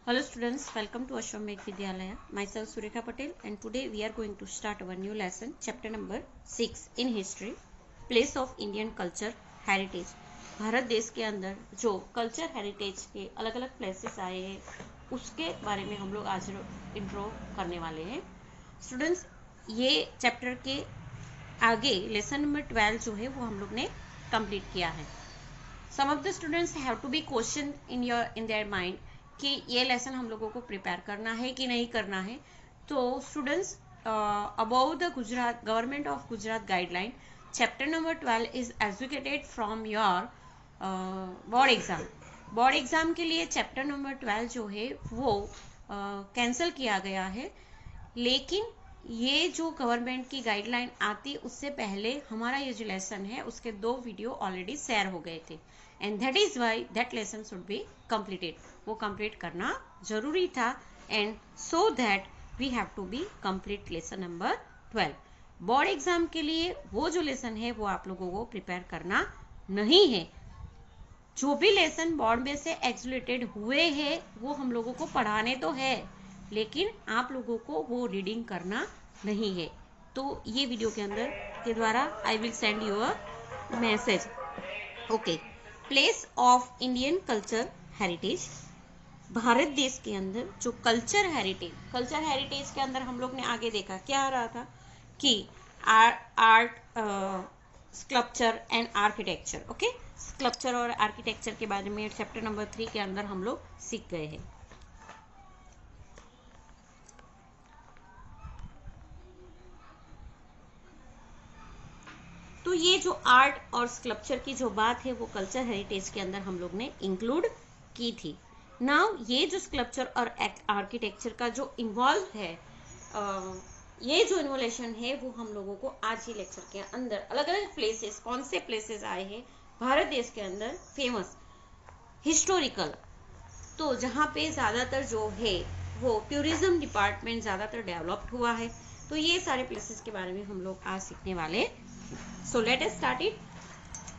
Hello students, welcome to Ashwamedh Vidyalaya. Myself Surekha Patel and today we are going to start our new lesson, chapter number 6 in history, place of Indian culture heritage. Bharat देश के अंदर जो culture heritage के अलग अलग places आए हैं उसके बारे में हम लोग आज इंट्रो करने वाले हैं. स्टूडेंट्स, ये चैप्टर के आगे लेसन नंबर 12 जो है वो हम लोग ने कंप्लीट किया है. Some of the students have to be question in their mind कि ये लेसन हम लोगों को प्रिपेयर करना है कि नहीं करना है. तो students, about the Gujarat government of Gujarat guideline chapter number 12 is educated from your board exam. Board exam के लिए चैप्टर नंबर 12 जो है वो कैंसिल किया गया है, लेकिन ये जो गवर्नमेंट की गाइडलाइन आती उससे पहले हमारा ये जो लेसन है उसके 2 वीडियो ऑलरेडी शेयर हो गए थे and that is why that lesson should be completed. वो कंप्लीट करना जरूरी था and so that we have to be complete lesson number 12. Board exam के लिए वो जो लेसन है वो आप लोगों को प्रिपेयर करना नहीं है. जो भी लेसन बोर्ड में से एक्सुलेटेड हुए हैं वो हम लोगों को पढ़ाने तो है, लेकिन आप लोगों को वो रीडिंग करना नहीं है. तो ये वीडियो के अंदर के द्वारा I will send you a message. Okay, place of Indian culture heritage. Bharat देश के अंदर जो कल्चर हेरिटेज के अंदर हम लोग ने आगे देखा क्या आ रहा था कि art, sculpture and architecture. Okay, sculpture और आर्किटेक्चर के बारे में चैप्टर नंबर 3 के अंदर हम लोग सीख गए हैं. तो ये जो आर्ट और स्कल्पचर की जो बात है वो कल्चर हेरिटेज के अंदर हम लोग ने इंक्लूड की थी. नाउ ये जो स्कल्पचर और आर्किटेक्चर का जो इन्वॉल्व है, ये जो इन्वोल्यूशन है वो हम लोगों को आज ही लेक्चर के अंदर अलग अलग प्लेसेस, कौन से प्लेसेस आए हैं भारत देश के अंदर फेमस हिस्टोरिकल, तो जहाँ पे ज़्यादातर जो है वो टूरिज्म डिपार्टमेंट ज़्यादातर डेवलप्ड हुआ है, तो ये सारे प्लेसेस के बारे में हम लोग आज सीखने वाले. So let us start it.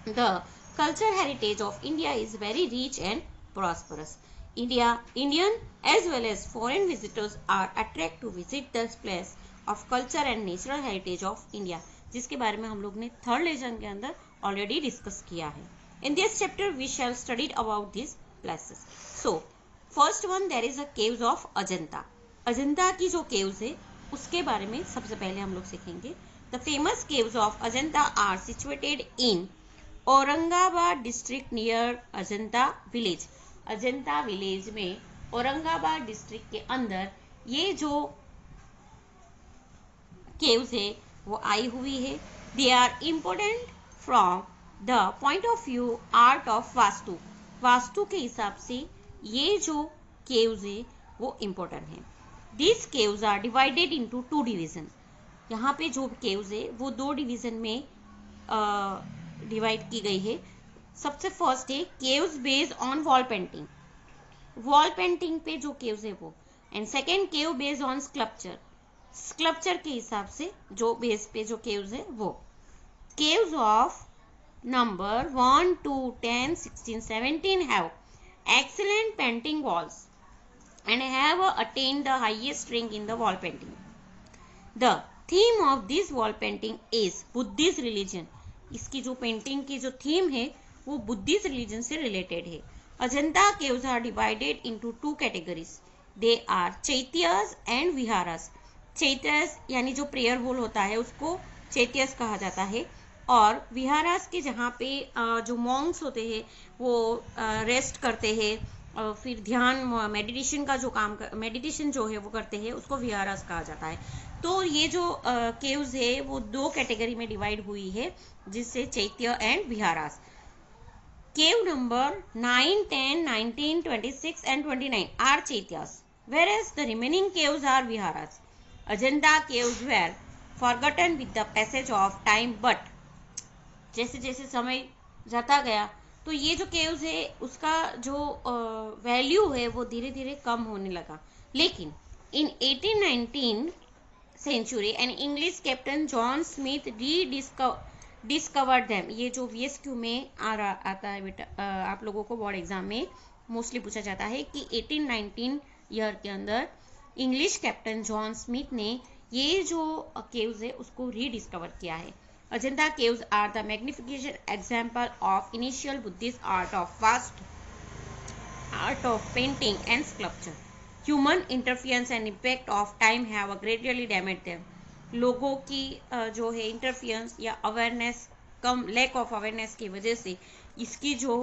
The culture heritage of India is very rich and prosperous. Indian as well as foreign visitors are attracted to visit this place of culture and natural heritage of India, जिसके बारे में हम लोग ने third lesson के अंदर already discuss किया है. In this chapter we shall study about these places. So first one, there is a caves of Ajanta. Ajanta की जो caves है उसके बारे में सबसे पहले हम लोग सीखेंगे. The famous caves of Ajanta are situated in Aurangabad district near Ajanta village. Ajanta village में औरंगाबाद डिस्ट्रिक्ट के अंदर ये जो केव्स है वो आई हुई है. They are important from the point of view art of Vastu. Vastu के हिसाब से ये जो केव्स है वो इम्पोर्टेंट है. These caves are divided into 2 division. यहाँ पे जो केव्स है वो 2 डिवीजन में डिवाइड की गई है. सबसे फर्स्ट है caves based on wall painting. Wall painting पे जो केव्स है वो. And second cave based on sculpture. Sculpture के हिसाब से जो बेस पे जो केव्स है वो. Caves of number 1 to 10, 16, 17 have excellent painting walls and have attained the highest rank in the wall painting. The theme of this wall painting is Buddhist religion. इसकी जो पेंटिंग की जो थीम है वो बुद्धिस्ट रिलीजन से related है. Ajanta caves are divided into 2 categories. They are chaityas and viharas. Chaityas यानी जो प्रेयर होल होता है उसको चैत्यस कहा जाता है, और विहारस के जहाँ पे जो मॉन्क्स होते हैं वो रेस्ट करते हैं, फिर ध्यान मेडिटेशन का जो मेडिटेशन जो है वो करते हैं उसको विहारस कहा जाता है. तो ये जो केव्स है वो 2 कैटेगरी में डिवाइड हुई है, जिससे चैत्य and विहारास. Cave number 9, 10, 19, 26 and 29 are chaityas, whereas the remaining caves are viharas. Ajanta caves were forgotten with the passage of time, but जैसे जैसे समय जाता गया तो ये जो केव्स है उसका जो वैल्यू है वो धीरे धीरे कम होने लगा. लेकिन in 1819 century an English captain John Smith discovered them. ये जो VSQ में आता है बेटा, आप लोगों को बोर्ड एग्जाम में मोस्टली पूछा जाता है कि 1819 ईयर के अंदर इंग्लिश कैप्टन जॉन स्मिथ ने ये जो केव्स है उसको रीडिस्कवर किया है। Ajanta caves are the magnification example of initial Buddhist art of painting and sculpture. Human interference and impact of time have greatly damaged them. लोगों की जो है इंटरफियरेंस या अवेयरनेस कम, लैक ऑफ अवेयरनेस की वजह से इसकी जो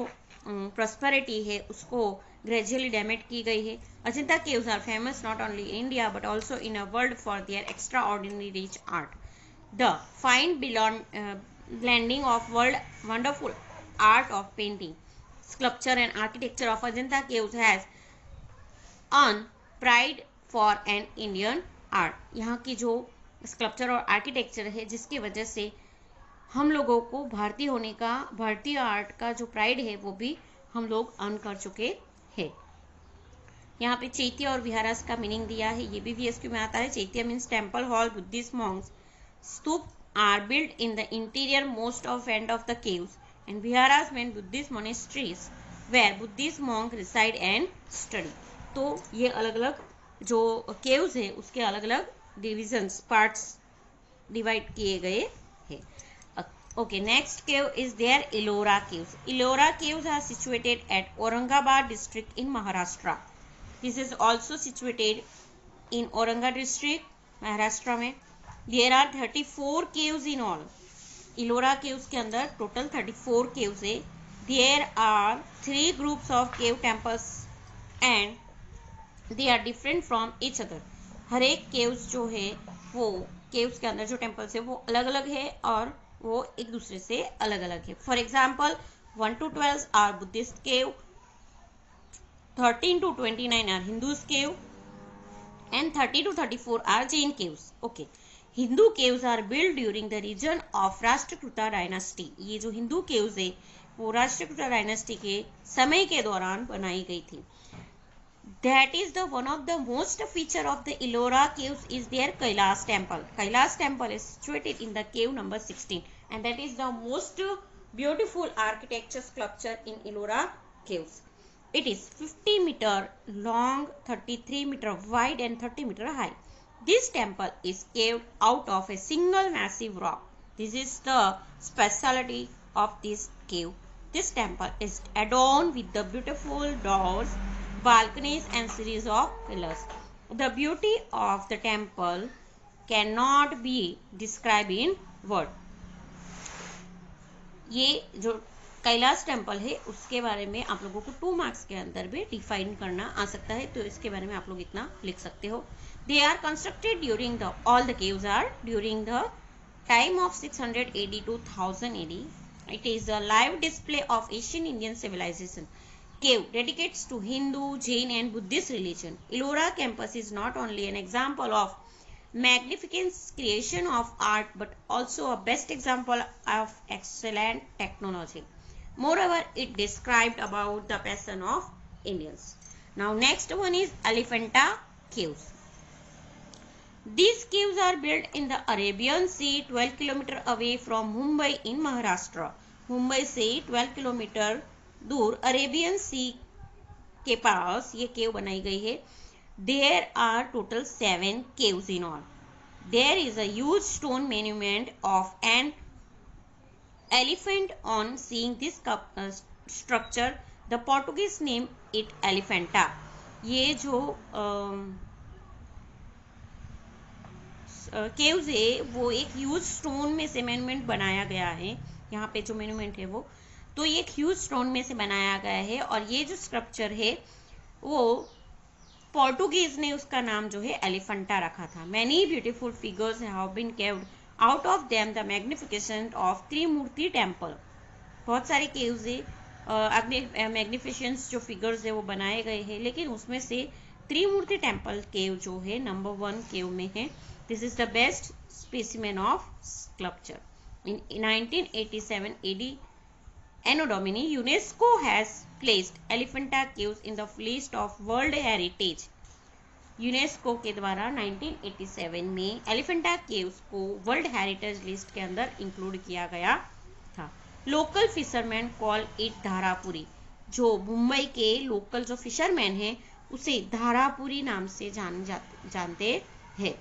प्रॉस्पेरिटी है उसको ग्रेजुअली डैमेज की गई है। Ajanta caves are famous not only in India but also in a world for their extraordinary rich art. The fine blending of world wonderful art of painting, sculpture and architecture of Ajanta caves has earned pride for an Indian art. यहाँ की जो sculpture और architecture है जिसकी वजह से हम लोगों को भारतीय होने का, भारतीय आर्ट का जो प्राइड है वो भी हम लोग अर्न कर चुके हैं। यहाँ पे चैत्य और विहारास का मीनिंग दिया है, ये भी VSQ में आता है। चैत्य means temple hall, Buddhist Monks. Stupa are built in the interior most of end of the caves, and viharas mean Buddhist monasteries where Buddhist monks reside and study. तो ये अलग अलग जो caves है उसके अलग अलग divisions, parts divide किए गए हैं। Okay, next cave is there Ellora caves. Ellora caves are situated at Aurangabad district in Maharashtra. This is also situated in Aurangabad district, Maharashtra में। There are 34 caves in all. Ellora caves के अंदर total 34 caves है। There are 3 groups of cave temples and they are different from each other. हर एक caves जो है वो caves के अंदर जो temples है वो अलग अलग है और वो एक दूसरे से अलग अलग है। For example, 1 to 12 are Buddhist cave, 13 to 29 are Hindus cave and 30 to 34 are Jain caves. Okay. Hindu caves are build during the region of Rashtrakuta dynasty. ये जो हिंदू केव्स है वो राष्ट्रकूटा डायनास्टी के समय के दौरान बनाई गई थी। That is the one of the most feature of the Ellora caves is their Kailash temple. Kailash temple is situated in the cave number 16 and that is the most beautiful architecture sculpture in Ellora caves. It is 50 metre long, 33 metre wide and 30 metre high. This temple is carved out of a single massive rock. This is the specialty of this cave. This temple is adorned with the beautiful doors, balconies and series of pillars. The beauty of the temple cannot be described in word. ये जो Kailash temple है उसके बारे में आप लोगों को 2 marks के अंदर भी डिफाइन करना आ सकता है, तो इसके बारे में आप लोग इतना लिख सकते हो। They are constructed during the, all the caves are during the time of 600 AD to 1000 AD. It is a live display of Asian Indian civilization. Cave dedicates to Hindu, Jain and Buddhist religion. Ellora campus is not only an example of magnificent creation of art but also a best example of excellent technology. Moreover, it described about the passion of Indians. Now next one is Elephanta caves. These caves are built in the Arabian Sea 12 km away from Mumbai in Maharashtra. Mumbai से 12 kilometre दूर Arabian सी के पास ये केव बनाई गई है। There are total 7 caves in all. There is a huge stone monument of an elephant. On seeing this structure, the Portuguese named it Elephanta. ये जो caves है वो एक ह्यूज स्टोन में से मोन्यूमेंट बनाया गया है। यहाँ पे जो मोन्यूमेंट है वो तो ये एक ह्यूज स्टोन में से बनाया गया है और ये जो स्ट्रक्चर है वो पोर्टुगीज ने उसका नाम जो है एलिफेंटा रखा था। Many beautiful figures have been carved out of them the magnificent of Trimurti temple. बहुत सारे केव्स है मैग्निफिकेंट जो फिगर्स है वो बनाए गए हैं, लेकिन उसमें से त्रिमूर्ति टेम्पल केव जो है नंबर 1 केव में है। This is the best specimen of sculpture. In 1987 AD, Anno Domini, UNESCO has placed Elephanta caves in the list of World Heritage. UNESCO के द्वारा 1987 में Elephanta caves को World Heritage list के अंदर इंक्लूड किया गया था। Local fishermen call it Dharapuri. जो मुंबई के लोकल जो फिशरमैन हैं उसे धारापुरी नाम से जानते हैं।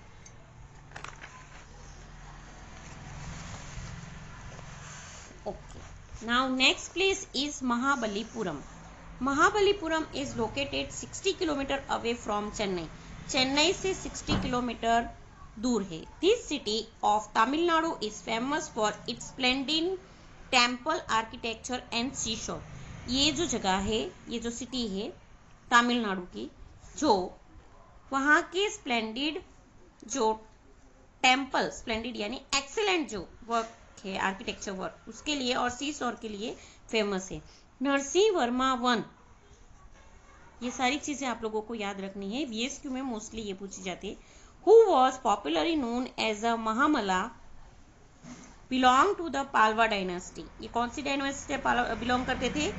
Okay. Now next place is Mahabalipuram. Mahabalipuram is located 60 km away from Chennai. Chennai से 60 किलोमीटर दूर है। This city of Tamil Nadu is famous for its splendid temple architecture and seashore. ये जो जगह है, ये जो सिटी है तमिलनाडु की, जो वहाँ के स्प्लेंडिड जो टेम्पल, स्प्लेंडिड यानी एक्सीलेंट जो वर्क है, आर्किटेक्चर वर्क, उसके लिए और सी शोर के लिए फेमस है। नरसिंह वर्मा वन, ये सारी चीजें आप लोगों को याद रखनी है, वीएसक्यू में मोस्टली ये पूछी जाती है। Who was popularly known as a Mahamalla, belong to the Pallava dynasty. ये कौन सी डायनेस्टी बिलोंग करते थे?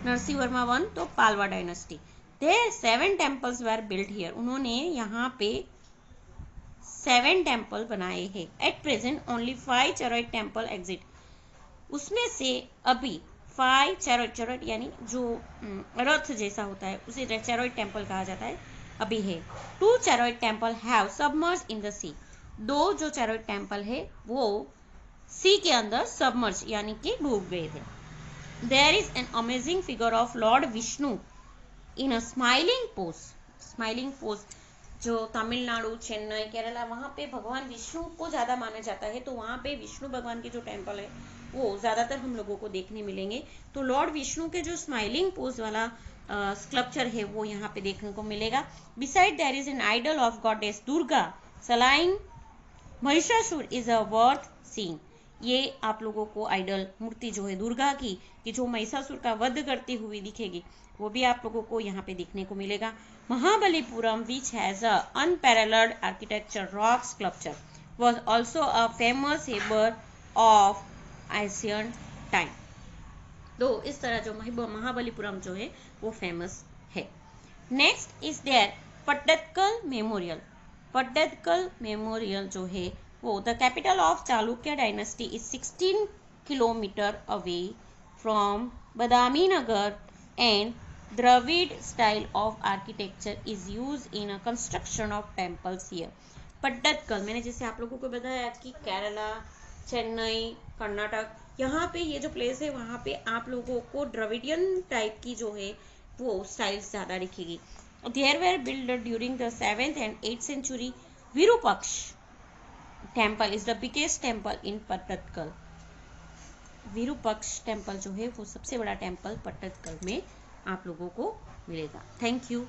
नरसिंह वर्मा वन, तो Pallava dynasty. There 7 temples were built here, उन्होंने यहाँ पे 7 टेम्पल बनाए हैं। At present only 5 chariot temple exist, उसमें से अभी 5 चैरोइट यानी जो रथ जैसा होता है उसे चैरोइट टेम्पल कहा जाता है, अभी है। 2 chariot temple have submerge in the sea, 2 जो चैरोइट टेम्पल है वो सी के अंदर सबमर्ज यानी कि डूब गए थे। There is an amazing figure of lord Vishnu in a smiling pose. Smiling pose जो तमिलनाडु, चेन्नई, केरला, वहाँ पे भगवान विष्णु को ज़्यादा माना जाता है, तो वहाँ पे विष्णु भगवान के जो टेम्पल है वो ज़्यादातर हम लोगों को देखने मिलेंगे। तो लॉर्ड विष्णु के जो स्माइलिंग पोज वाला स्कल्पचर है वो यहाँ पे देखने को मिलेगा। Beside there is an idol of goddess Durga slaying Mahishasura is a worth seeing. ये आप लोगों को आइडल मूर्ति जो है दुर्गा की, कि जो महिषासुर का वध करती हुई दिखेगी, वो भी आप लोगों को यहाँ पे देखने को मिलेगा। Mahabalipuram which has a unparalleled architecture rock sculpture was also a famous harbor of Asian time. तो इस तरह जो महाबलीपुरम जो है वो फेमस है। Next is there Pattadakal memorial. Pattadakal memorial जो है वो the capital of Chalukya dynasty is 16 kilometre away from Badami Nagar and Dravida style of architecture is use in a construction of temples here. Pattadakal, मैंने जैसे आप लोगों को बताया कि केरला, चेन्नई, कर्नाटक, यहाँ पे ये जो प्लेस है वहाँ पे आप लोगों को द्रविडियन टाइप की जो है वो स्टाइल ज़्यादा दिखेगी। There were built during the 7th and 8th century. Virupaksha temple is the biggest temple in Pattadkal. Virupaksha temple जो है वो सबसे बड़ा टेम्पल पट्टदकल में आप लोगों को मिलेगा। Thank you.